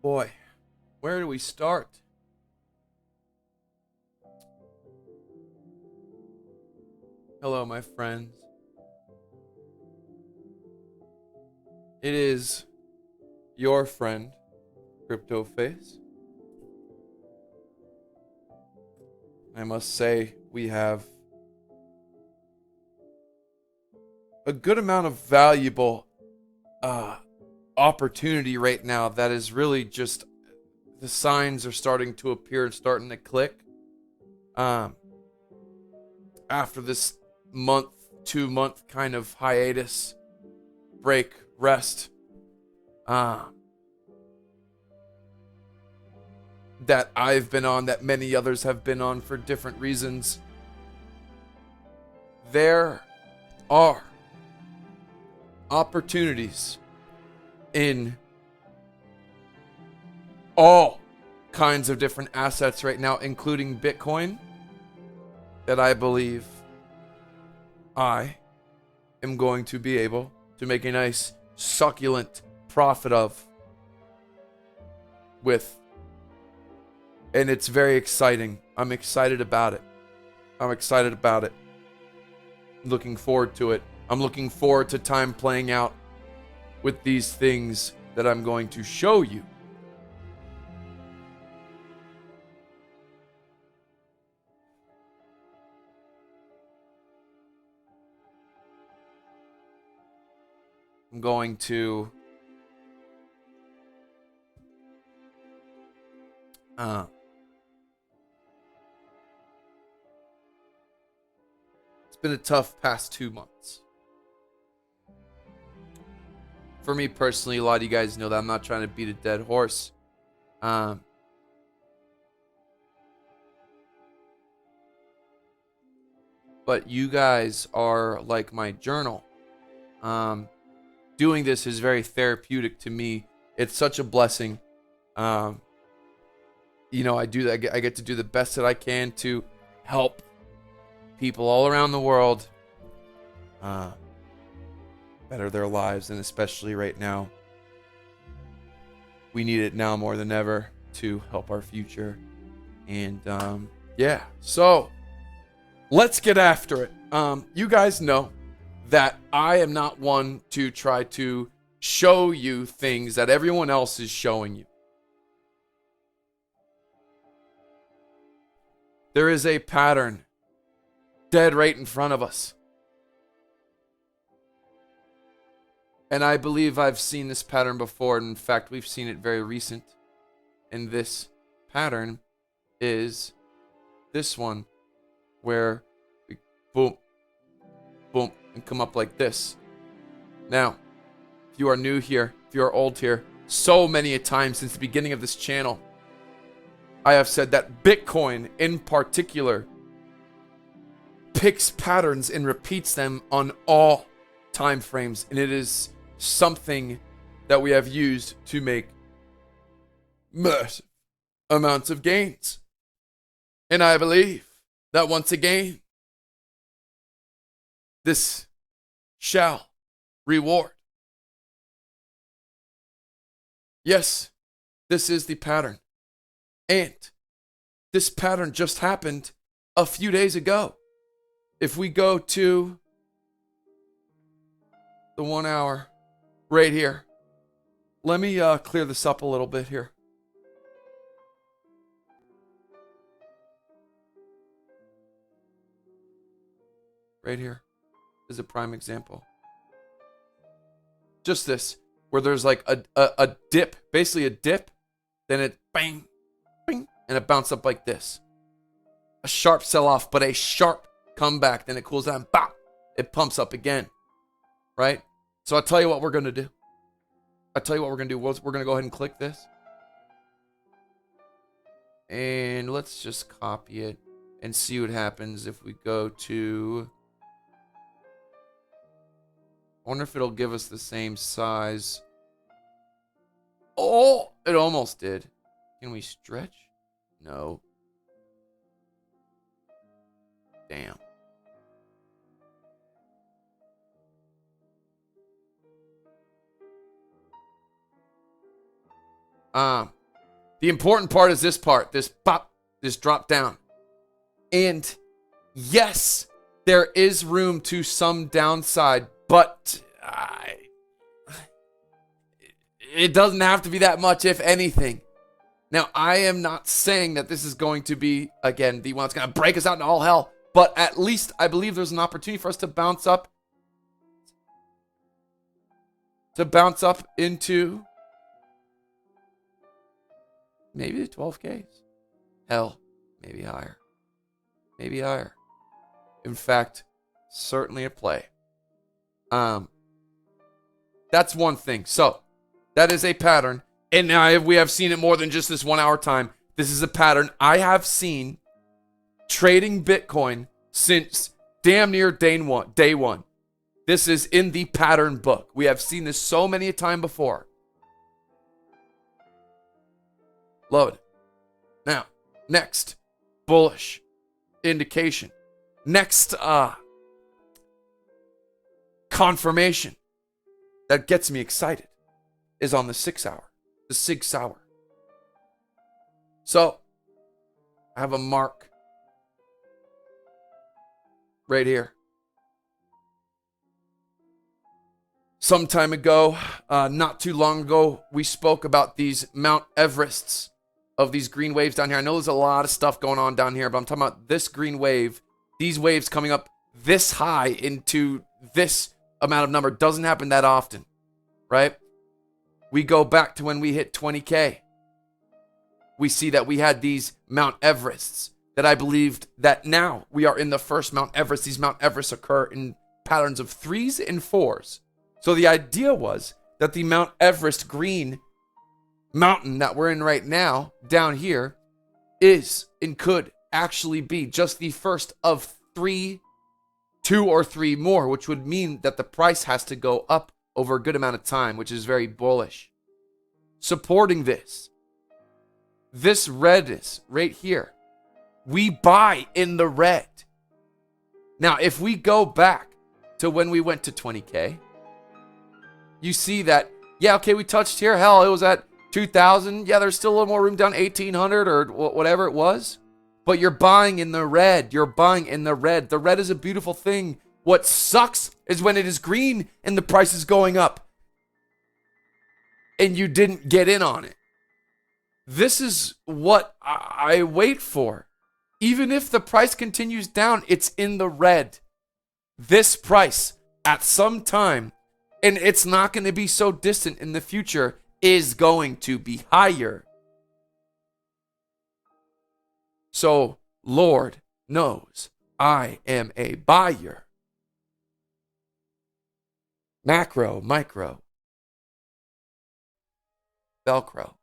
boy, where do we start? Hello, my friends. It is your friend, CryptoFace. I must say, we have a good amount of valuable opportunity right now that is really just, the signs are starting to appear and starting to click. After this month, 2-month kind of hiatus, break, rest, that I've been on, that many others have been on for different reasons, there are opportunities in all kinds of different assets right now, including Bitcoin, that I believe I am going to be able to make a nice, succulent profit of with. And it's very exciting. I'm excited about it. Looking forward to it. I'm looking forward to time playing out with these things that I'm going to show you. I'm going to it's been a tough past 2 months. For me personally, a lot of you guys know that I'm not trying to beat a dead horse. But you guys are like my journal. Doing this is very therapeutic to me. It's such a blessing. I do that. I get to do the best that I can to help people all around the world better their lives, and especially right now, we need it now more than ever to help our future. And yeah, so let's get after it. You guys know that I am not one to try to show you things that everyone else is showing you. There is a pattern dead right in front of us. And I believe I've seen this pattern before. And in fact, we've seen it very recent. And this pattern is this one, where we boom, boom, and come up like this. Now, if you are new here, if you are old here, so many a time since the beginning of this channel, I have said that Bitcoin in particular picks patterns and repeats them on all time frames, and it is something that we have used to make massive amounts of gains. And I believe that once again, this shall reward. Yes, this is the pattern. And this pattern just happened a few days ago. If we go to the 1 hour right here, let me clear this up a little bit here. Right here is a prime example. Just this, where there's like a dip, basically a dip, then it bang, bang, and it bounces up like this. A sharp sell-off, but a sharp comeback, then it cools down, bop, it pumps up again, right? So I'll tell you what we're going to do. We're going to go ahead and click this. And let's just copy it and see what happens if we go to... I wonder if it'll give us the same size. Oh, it almost did. Can we stretch? No. Damn. The important part is this part, this pop, this drop down. And yes, there is room to some downside, but it doesn't have to be that much, if anything. Now, I am not saying that this is going to be, again, the one that's going to break us out into all hell, but at least I believe there's an opportunity for us to bounce up. Into maybe the 12Ks. Hell, maybe higher. Maybe higher. In fact, certainly a play. That's one thing. So, that is a pattern. And now we have seen it more than just this 1 hour time. This is a pattern I have seen trading Bitcoin since damn near day one. This is in the pattern book. We have seen this so many a time before. Love it. Now, next, bullish indication. Next, confirmation that gets me excited is on the 6 hour. The Sig Sauer. So, I have a mark right here. Some time ago, not too long ago, we spoke about these Mount Everests of these green waves down here. I know there's a lot of stuff going on down here, but I'm talking about this green wave. These waves coming up this high into this amount of number doesn't happen that often, right? We go back to when we hit 20K. We see that we had these Mount Everests that I believed that now we are in the first Mount Everest. These Mount Everests occur in patterns of 3s and 4s. So the idea was that the Mount Everest green mountain that we're in right now, down here, is and could actually be just the first of 2 or 3 more, which would mean that the price has to go up over a good amount of time, which is very bullish. Supporting this redness right here, we buy in the red. Now, if we go back to when we went to 20K, you see that, yeah, okay, we touched here. Hell, it was at 2,000. Yeah, there's still a little more room down 1,800 or whatever it was. But you're buying in the red. You're buying in the red. The red is a beautiful thing. What sucks is when it is green and the price is going up and you didn't get in on it. This is what I wait for. Even if the price continues down, it's in the red. This price at some time, and it's not going to be so distant in the future, is going to be higher. So, Lord knows I am a buyer. Macro, micro, Velcro.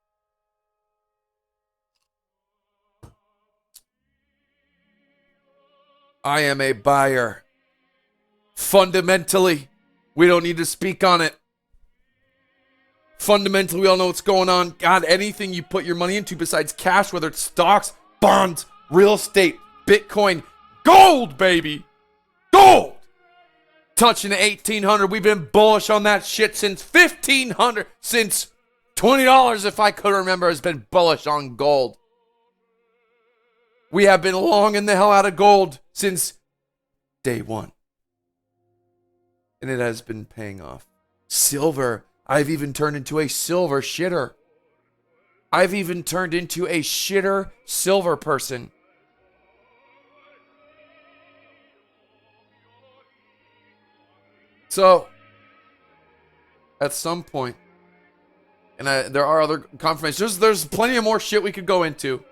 I am a buyer. Fundamentally, we don't need to speak on it. Fundamentally, we all know what's going on. God, anything you put your money into besides cash, whether it's stocks, bonds, real estate, Bitcoin, gold, baby. Gold. Touching the 1,800. We've been bullish on that shit since 1,500. Since $20, if I could remember, has been bullish on gold. We have been longing the hell out of gold since day one. And it has been paying off. Silver. I've even turned into a silver shitter. I've even turned into a shitter silver person. So, at some point, and there are other confirmations. There's plenty of more shit we could go into.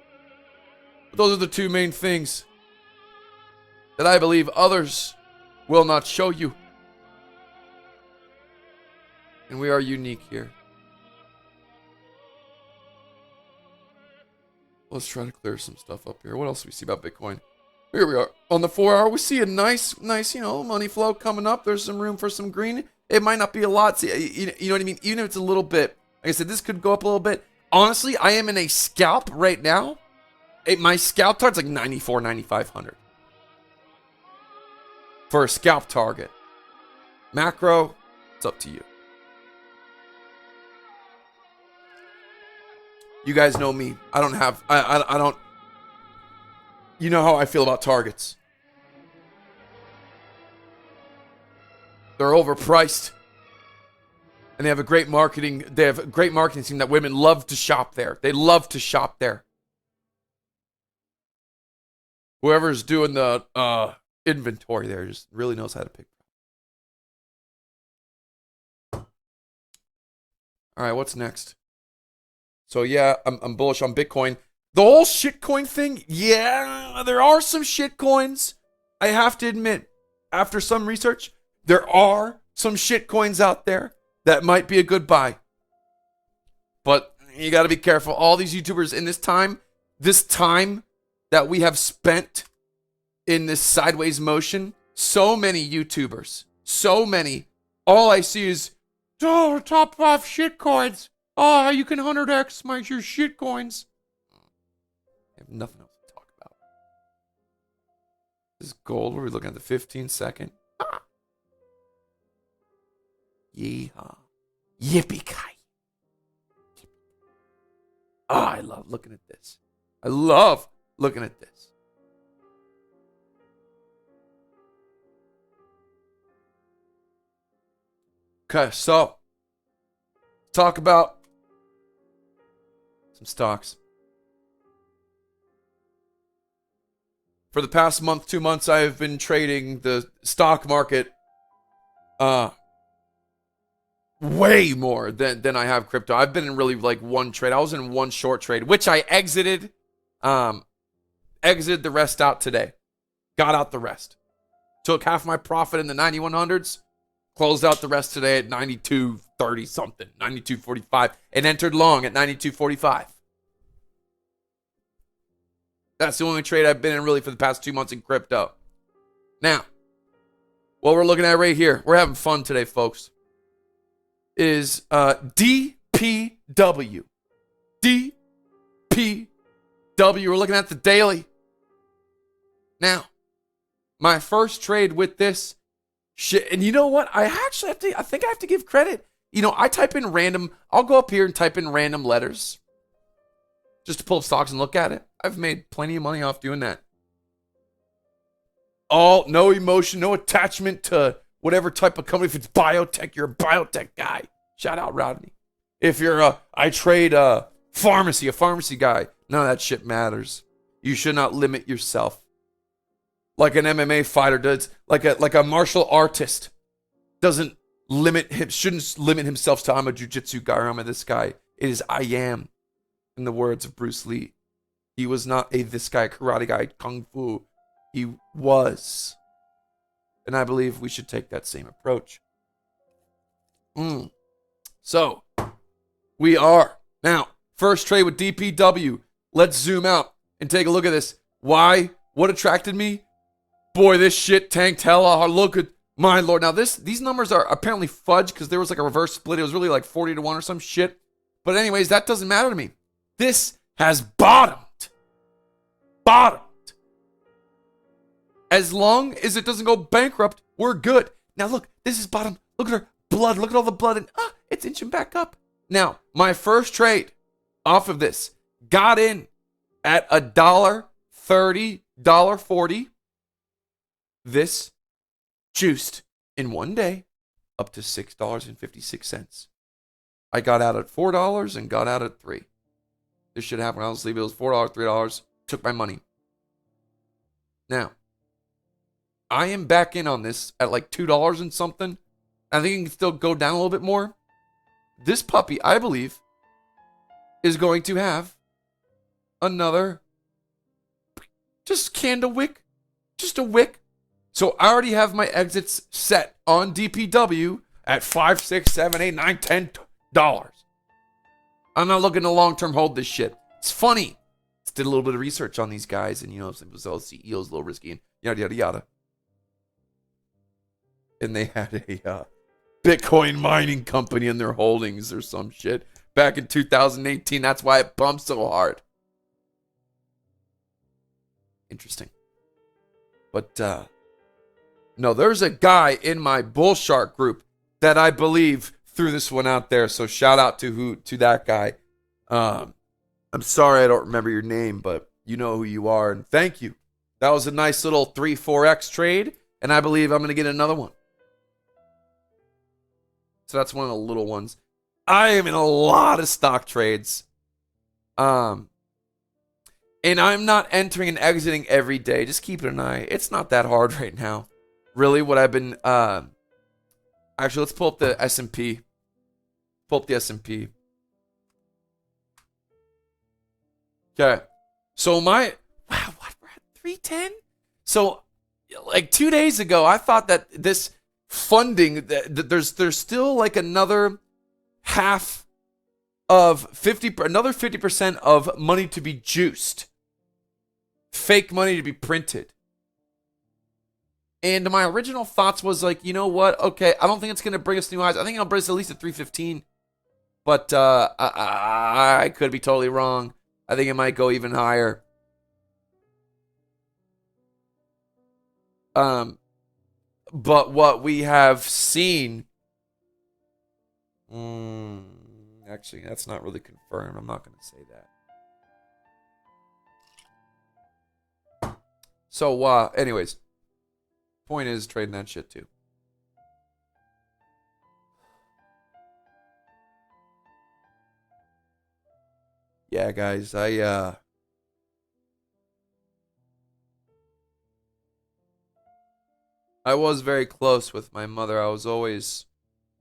But those are the two main things that I believe others will not show you. And we are unique here. Let's try to clear some stuff up here. What else do we see about Bitcoin? Here we are. On the 4 hour, we see a nice, money flow coming up. There's some room for some green. It might not be a lot. See, you know what I mean? Even if it's a little bit. Like I said, this could go up a little bit. Honestly, I am in a scalp right now. My scalp target's like 94, 9,500. For a scalp target. Macro, it's up to you. You guys know me. I don't have, I don't, you know how I feel about targets. They're overpriced. And they have a great marketing team that women love to shop there. They love to shop there. Whoever's doing the inventory there just really knows how to pick. All right, what's next? So yeah, I'm bullish on Bitcoin. The whole shitcoin thing, yeah, there are some shitcoins. I have to admit, after some research, there are some shitcoins out there that might be a good buy. But you got to be careful. All these YouTubers in this time that we have spent in this sideways motion, so many YouTubers, so many. All I see is, oh, top 5 shitcoins. Oh, you can 100x your shitcoins. I have nothing else to talk about. This is gold. What are we looking at? The 15-second. Yeehaw. Yippee-ki. Oh, I love looking at this. I love looking at this. Okay, so talk about some stocks. For the past month, 2 months, I have been trading the stock market way more than I have crypto. I've been in really like one trade. I was in one short trade, which I exited. Exited the rest out today. Got out the rest. Took half my profit in the 9100s. Closed out the rest today at 92.30 something. 92.45. And entered long at 92.45. That's the only trade I've been in really for the past 2 months in crypto. Now, what we're looking at right here. We're having fun today, folks. Is DPW. DPW. We're looking at the daily. Now, my first trade with this shit, and you know what? I think I have to give credit. You know, I type in random, I'll go up here and type in random letters just to pull up stocks and look at it. I've made plenty of money off doing that. No emotion, no attachment to whatever type of company. If it's biotech, you're a biotech guy. Shout out Rodney. If you're I trade a pharmacy guy. None of that shit matters. You should not limit yourself. Like an MMA fighter does, like a martial artist shouldn't limit himself to I'm a jiu-jitsu guy or I'm a this guy. It is I am, in the words of Bruce Lee. He was not a this guy, karate guy, kung fu. He was. And I believe we should take that same approach. So, we are. Now, first trade with DPW. Let's zoom out and take a look at this. Why? What attracted me? Boy, this shit tanked hella hard. Look at my lord. Now, these numbers are apparently fudged because there was like a reverse split. It was really like 40-1 or some shit. But anyways, that doesn't matter to me. This has bottomed. Bottomed. As long as it doesn't go bankrupt, we're good. Now, look, this is bottom. Look at her blood. Look at all the blood. And it's inching back up. Now, my first trade off of this got in at $1.30, $1.40. This juiced in one day up to $6.56. I got out at $4 and got out at $3. This shit happened when I was asleep. It was $4, $3. Took my money. Now, I am back in on this at like $2 and something. I think it can still go down a little bit more. This puppy, I believe, is going to have another just candle wick. Just a wick. So I already have my exits set on DPW at $5, $6, $7, $8, $9, $10. I'm not looking to long-term hold this shit. It's funny. Just did a little bit of research on these guys, and you know, some CEOs a little risky and yada yada yada. And they had a Bitcoin mining company in their holdings or some shit back in 2018. That's why it bumped so hard. Interesting. But no, there's a guy in my Bull Shark group that I believe threw this one out there. So shout out to that guy. I'm sorry I don't remember your name, but you know who you are, and thank you. That was a nice little 3-4x trade, and I believe I'm going to get another one. So that's one of the little ones. I am in a lot of stock trades. And I'm not entering and exiting every day. Just keep an eye. It's not that hard right now. Really, what I've been actually, let's pull up the S&P. Pull up the S&P. Okay. So wow, what, we're at 310? So like 2 days ago, I thought that this funding that there's still like another half of 50, another 50% of money to be juiced, fake money to be printed. And my original thoughts was like, you know what? Okay, I don't think it's gonna bring us new highs. I think it'll bring us at least at 315. But I could be totally wrong. I think it might go even higher. But what we have seen, actually, that's not really confirmed. I'm not going to say that. So, anyways, point is trading that shit too. Yeah, guys, I was very close with my mother. I always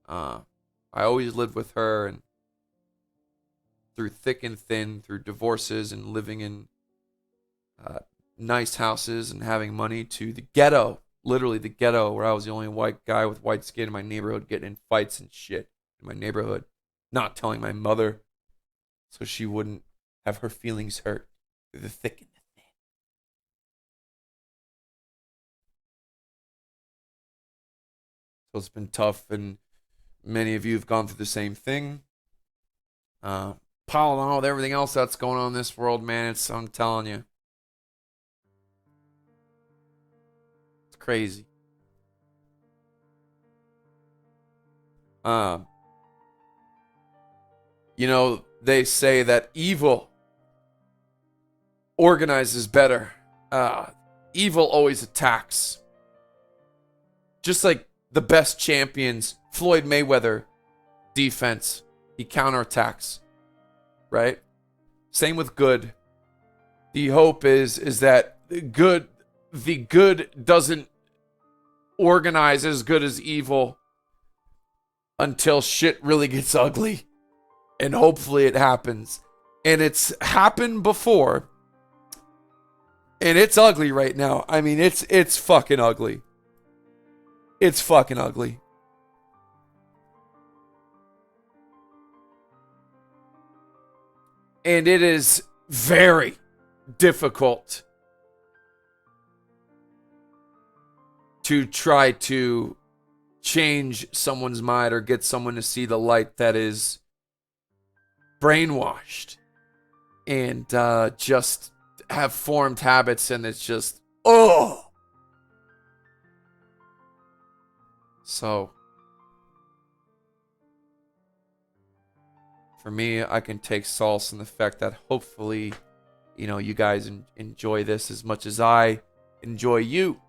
lived with her, and through thick and thin, through divorces and living in nice houses and having money, to the ghetto, literally the ghetto, where I was the only white guy with white skin in my neighborhood, getting in fights and shit in my neighborhood, not telling my mother so she wouldn't have her feelings hurt, through the thick and the thin. So it's been tough, and many of you have gone through the same thing. Piling on with everything else that's going on in this world, man, I'm telling you, it's crazy. You know, they say that evil organizes better. Evil always attacks. Just like the best champions, Floyd Mayweather, defense, he counterattacks, right? Same with good. The hope is that the good doesn't organize as good as evil until shit really gets ugly. And hopefully it happens. And it's happened before. And it's ugly right now. I mean, it's fucking ugly. It's fucking ugly. And it is very difficult to try to change someone's mind or get someone to see the light that is brainwashed and just have formed habits, and it's just, oh. So for me, I can take solace in the fact that hopefully, you know, you guys enjoy this as much as I enjoy you.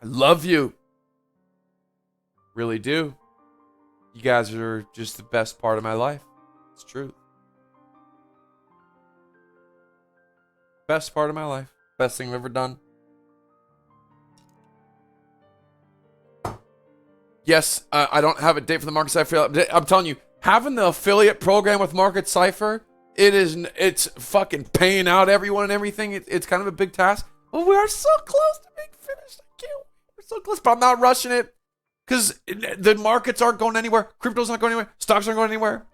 I love you. Really do. You guys are just the best part of my life. It's true. Best part of my life. Best thing I've ever done. Yes, I don't have a date for the Market Cypher. I'm telling you, having the affiliate program with Market Cypher, it's fucking paying out everyone and everything. It's kind of a big task. But we are so close to being finished. I can't wait. We're so close, but I'm not rushing it. Because the markets aren't going anywhere. Crypto's not going anywhere. Stocks aren't going anywhere.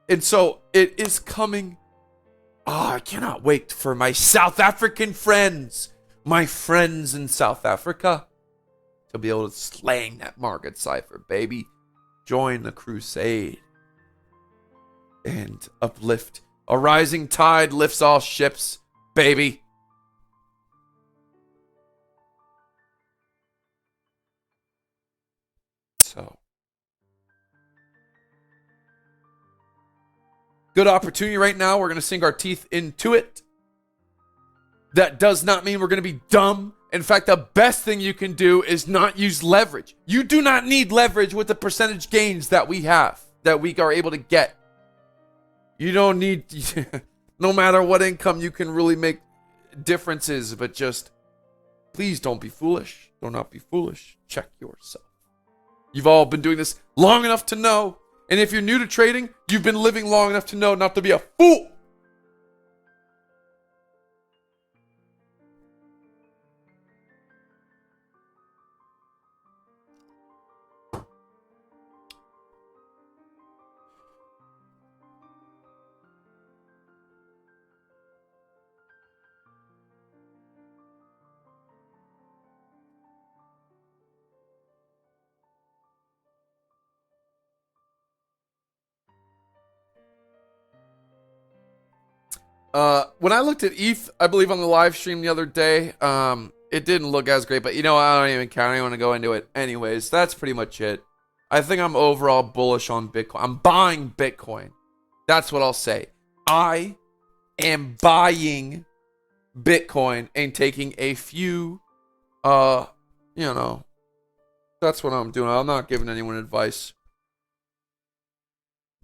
And so it is coming. Oh, I cannot wait for my South African friends. My friends in South Africa. To be able to slang that market cipher, baby. Join the crusade. And uplift. A rising tide lifts all ships, baby. So Good opportunity right now. We're going to sink our teeth into it. That does not mean we're going to be dumb. In fact, the best thing you can do is not use leverage. You do not need leverage with the percentage gains that we have, that we are able to get. You don't need, no matter what income, you can really make differences, but just please don't be foolish. Do not be foolish. Check yourself. You've all been doing this long enough to know. And if you're new to trading, you've been living long enough to know not to be a fool. When I looked at ETH, I believe on the live stream the other day, it didn't look as great, but you know, I don't even care. I don't even want to go into it. Anyways, that's pretty much it. I think I'm overall bullish on Bitcoin. I'm buying Bitcoin. That's what I'll say. I am buying Bitcoin and taking a few, you know, that's what I'm doing. I'm not giving anyone advice.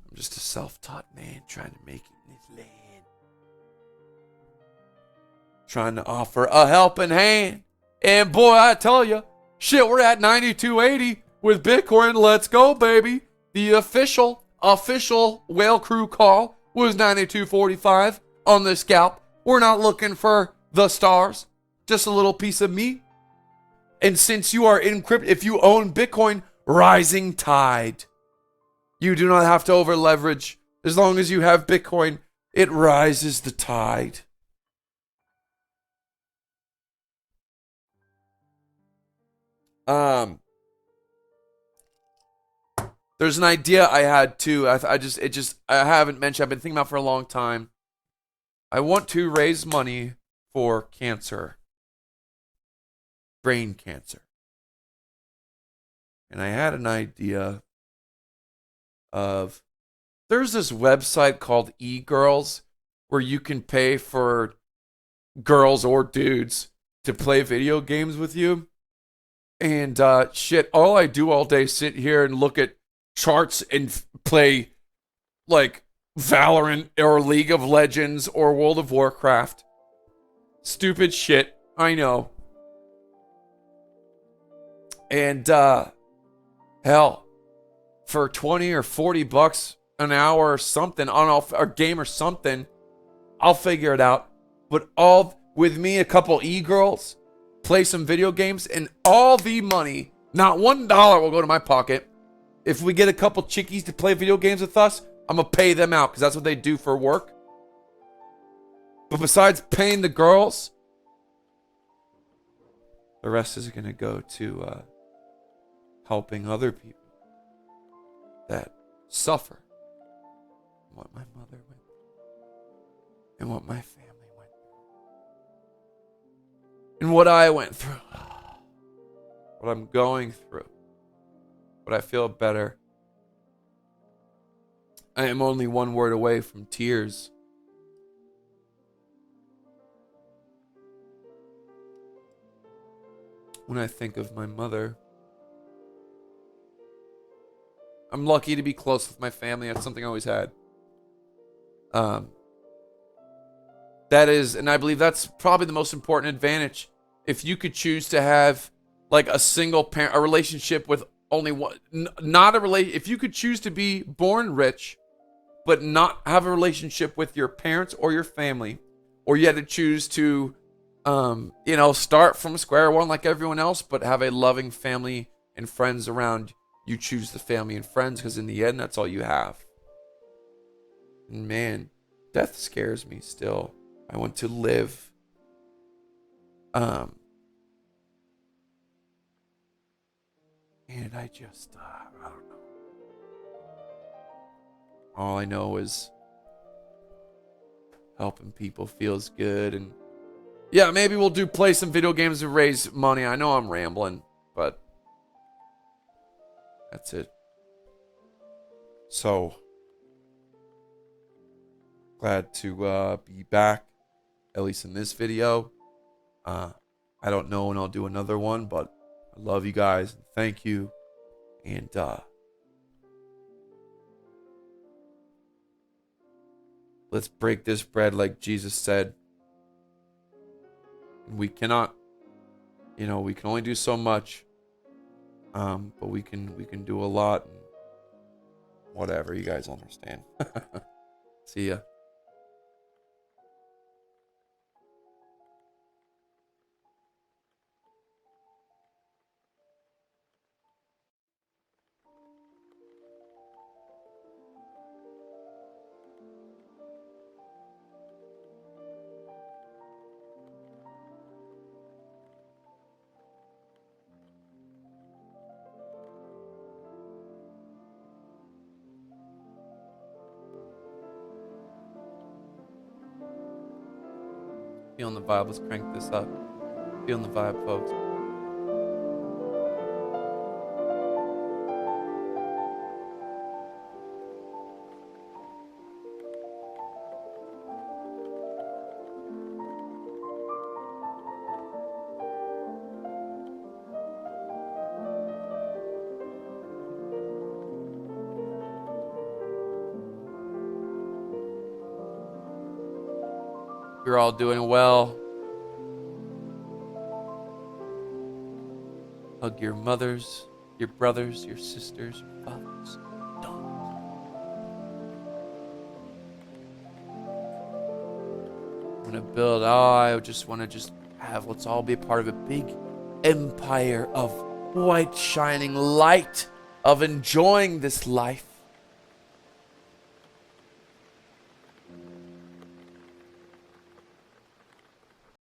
I'm just a self-taught man trying to make it in this land. Trying to offer a helping hand. And boy, I tell you, shit, we're at 92.80 with Bitcoin. Let's go, baby. The official whale crew call was 92.45 on the scalp. We're not looking for the stars, just a little piece of meat. And since you are in crypto, if you own Bitcoin, rising tide. You do not have to over leverage. As long as you have Bitcoin, it rises the tide. There's an idea I had too. I haven't mentioned. I've been thinking about it for a long time. I want to raise money for cancer, brain cancer, and I had an idea of there's this website called eGirls where you can pay for girls or dudes to play video games with you. And shit, all I do all day is sit here and look at charts and play like Valorant or League of Legends or World of Warcraft. Stupid shit, I know. And hell, for 20 or 40 bucks an hour or something on a game or something, I'll figure it out. But all with me, a couple e-girls, play some video games, and all the money, not $1 will go to my pocket. If we get a couple chickies to play video games with us, I'm going to pay them out because that's what they do for work. But besides paying the girls, the rest is going to go to helping other people that suffer. What my mother went through. And what my family went through. And what I went through. What I'm going through. But I feel better. I am only one word away from tears. When I think of my mother. I'm lucky to be close with my family. That's something I always had. That is, and I believe that's probably the most important advantage. If you could choose to have like a single parent, a relationship with only one, if you could choose to be born rich, but not have a relationship with your parents or your family, or you had to choose to, start from square one like everyone else, but have a loving family and friends around, you choose the family and friends because in the end, that's all you have. And man, death scares me still. I want to live. And I just, I don't know. All I know is helping people feels good. And yeah, maybe we'll play some video games to raise money. I know I'm rambling, but that's it. So, Glad to be back, at least in this video. I don't know when I'll do another one, but I love you guys. Thank you. And let's break this bread like Jesus said. We cannot, we can only do so much. But we can do a lot. And whatever, you guys understand. See ya. Feeling the vibe. Let's crank this up. Feeling the vibe, folks. You're all doing well. Hug your mothers, your brothers, your sisters, your fathers, daughters. I just want to have, let's all be a part of a big empire of white shining light, of enjoying this life.